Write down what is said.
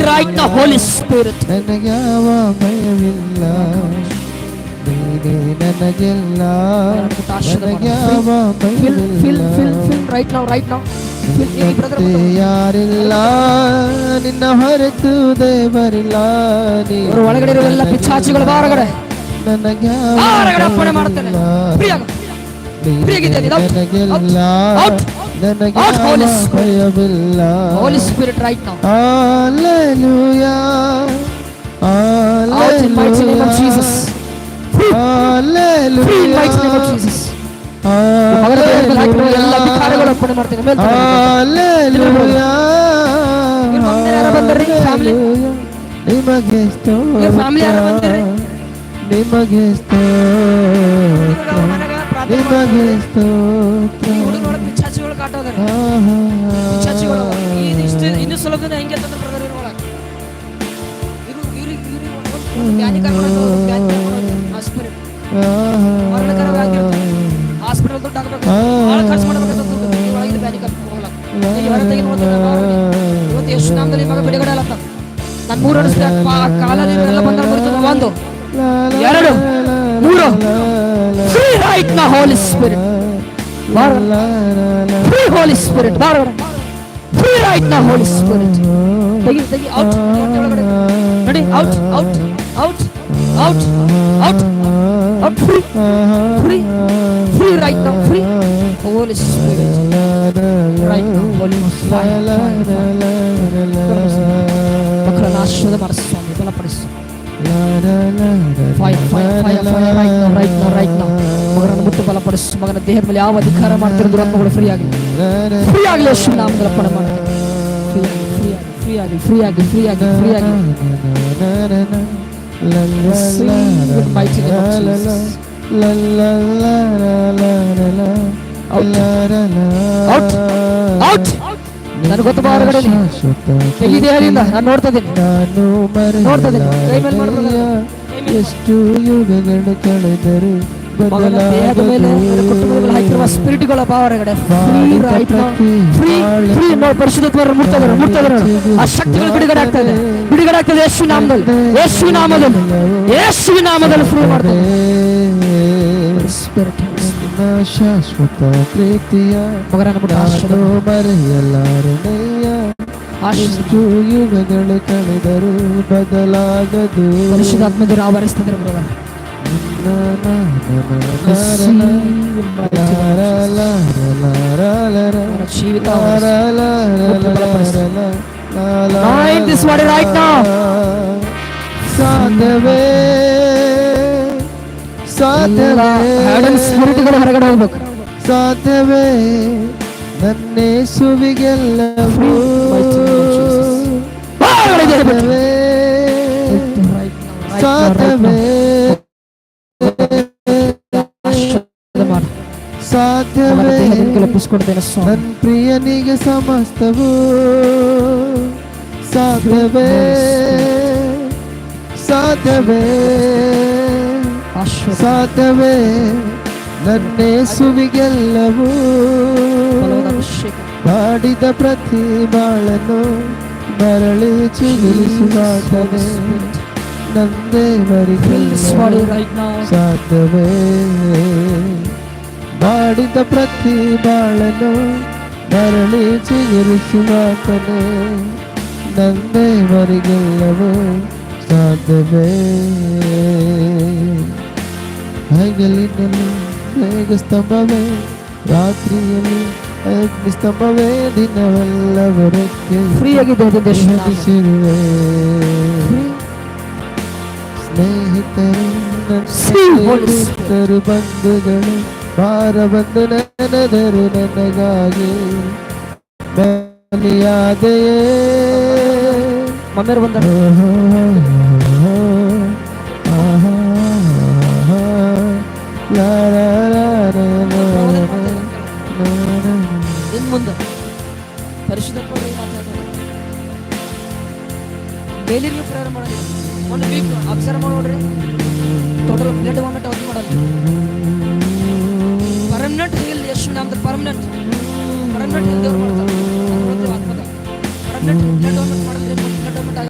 right now, Holy Spirit. ನನಗ್ಯಾವ ಭಯವಿಲ್ಲ, ನೀನೇ ನನಗೆಲ್ಲ, ನನಗ್ಯಾವ ಭಯವಿಲ್ಲ. Right now. ಮತ್ತೆ ಯಾರಿಲ್ಲ, ನಿನ್ನ ಹೊರತು ದೇವರಿಲ್ಲ. ಒಳಗಡೆ ಇರುವ ಎಲ್ಲ ಪಿಶಾಚಿಗಳು ಹೊರಗಡೆ ಅಪ್ಪಣೆ ಮಾಡ್ತೇನೆ. ಭಯವಿಲ್ಲ. Holy Spirit, right now. Hallelujah, Out in mighty name of Jesus. Hallelujah, Free in mighty name of Jesus. ಎಲ್ಲ ಅಧಿಕಾರಗಳು ಅಪ್ಪಣೆ ಮಾಡ್ತೇನೆ. ನಿಮಗೆ ಫ್ಯಾಮಿಲಿ ಯಾರು ಬಂದಿರಿ? ನಿಮಗೆ ನಿಮಗೆ ಹುಡುಗರು ಪಿಶಾಚಿಗಳು ಕಾಟೋದಾರೆ. ಪಿಶಾಚಿಗಳು ಇನ್ನು ಸುಲಭದ ಹೆಂಗೆ ಅಂತಂದ್ರೆ ಬ್ರದರ್ ಇರುವಾಗ ಹಾಸ್ಪಿಟಲ್ ದುಡ್ಡು ಹಾಕಬೇಕು, ಭಾಳ ಖರ್ಚು ಮಾಡಬೇಕು. ಇವತ್ತು ಯೇಸು ನಾಮದಲ್ಲಿ ಮಗ ಬಿಡುಗಡೆ ಅಲ್ಲ. ನಾನು 3 ವರ್ಷ ಕಾಲದಿಂದ ಬಂದ ಬರ್ತದೆ. 1 2 3 Free right now, Holy Spirit. Free Holy Spirit. Free right now, Holy Spirit. Tegi out. Ready? Out. Free right now. Free Holy Spirit. Right now, Holy Spirit. ಮಕ್ಕಳನ್ನ ಆಶೀರ್ವಾದ ಮಾಡಿಸು ಸ್ವಾಮಿ, ಬಲಪಡಿಸು. Fire right now. ಮಗನನ್ನು ಬಿಟ್ಟು ಬಲಪಡಿಸು. ಮಗನ ದೇಹದ ಮೇಲೆ ಯಾವ ಅಧಿಕಾರ ಮಾಡ್ತಿರೋ ದುರಾತ್ಮಗಳು ಫ್ರೀ ಆಗಲಿ ಯೇಸು ನಾಮದಲ್ಲಿ ಅಪ್ಪಣೆ ಮಾಡ್ತೇನೆ. ಫ್ರೀ ಆಗಿ ನನಗೆ ಗೊತ್ತು ಹೊರಗಡೆ ದೇಹದಿಂದ ನಾನು ನೋಡ್ತಾ ಇದ್ದೀನಿ. ಎಷ್ಟು ಯುಗಗಳು ಕಳೆದರು ದೇಹದ ಮೇಲೆ ಹಾಕಿರುವ ಸ್ಪಿರಿಟ್ಗಳ ಹೊರಗಡೆ ಪರಿಶುದ್ಧತ್ವರ ಮುಟ್ತಾರೆ. ಆ ಶಕ್ತಿಗಳು ಬಿಡುಗಡೆ ಆಗ್ತದೆ. ಯೇಸುವಿನ ನಾಮದಲ್ಲಿ ಫ್ರೀ ಮಾಡ್ತಾರೆ. ಶಾಶ್ವತ ಪ್ರೀತಿಯ ಮರೆಯಲಾರನೆಯ. ಎಷ್ಟು ಯುಗಗಳು ಕಳೆದರು ಬದಲಾಗದು. ಪರಿಶುದ್ಧಾತ್ಮರು ಆವರಿಸ್ತಿದ್ದಾರೆ. ಹೊರಗಡೆ ಹೋಗ್ಬೇಕು. ಸಾಧ್ಯವೇ ನನ್ನೇಸುವಿಗೆಲ್ಲವೂ ಸಾಧ್ಯವೇ ಸಾಧ್ಯವೇ ನನ್ನ ಪ್ರಿಯನಿಗೆ ಸಮಸ್ತವೂ ಸಾಧ್ಯವೇ ಸಾಧ್ಯವೇ ಸಾಧ್ಯವೇ ನನ್ನೇಸುವಿಗೆಲ್ಲವೂ ಮಾಡಿದ ಪ್ರತಿ ಬಾಳನ್ನು ಮರಳಿ ಚಿಗುರಿಸುವಾತನೇ ನಂದೇವರಿಗೆಲ್ಲ ಸಾಧ್ಯವೇ. ಮಾಡಿದ ಪ್ರತಿ ಬಾಳನ್ನು ಮರಳಿ ಚಿಗುರಿಸುವಾತನೇ ನಂದೇವರಿಗೆಲ್ಲವೂ ಸಾಧ್ಯವೇ. ಹಗಲಿನಲ್ಲಿ ಮೇಘಸ್ತಂಭವೇ, ರಾತ್ರಿಯಲ್ಲಿ ಅಗ್ನಿಸ್ತಂಭವೇ, ದಿನವೆಲ್ಲವರೆಗೆ ಫ್ರೀಯಾಗಿರುವೆ. ಸ್ನೇಹಿತರು ಬಂಧುಗಳು ಬಾರ ಬಂದು ನೆನೆದರು ನನಗಾಗಿ ಬಲಿಯಾದೆಯೇ. ಮಮ್ಮೇರು ಬಂದರು. ಇನ್ ಮುಂದೆ ಪರಿಶುದ್ಧ ಡೈಲಿ ಪ್ರೇಯರ್ ಮಾಡೋದು. ಒಂದು ವೀಕ್ ಅಬ್ಸರ್ವ್ ನೋಡ್ರಿ, ಟೋಟಲ್ ಬ್ಲಡ್ ವಾಮಿಟ್ ಅವ್ರು ಮಾಡಲ್ಲ. ಪರ್ಮನೆಂಟ್ ಹೀಲ್ ಯೇಸು ನಾಮದಲ್ಲಿ ಪರ್ಮನೆಂಟ್ ಹೀಲ್ ದೇವರು ಮಾಡ್ತಾರೆ. ಪರ್ಮನೆಂಟ್ ಬ್ಲಡ್ ವಾಮಿಟ್ ಮಾಡಿದ್ರೆ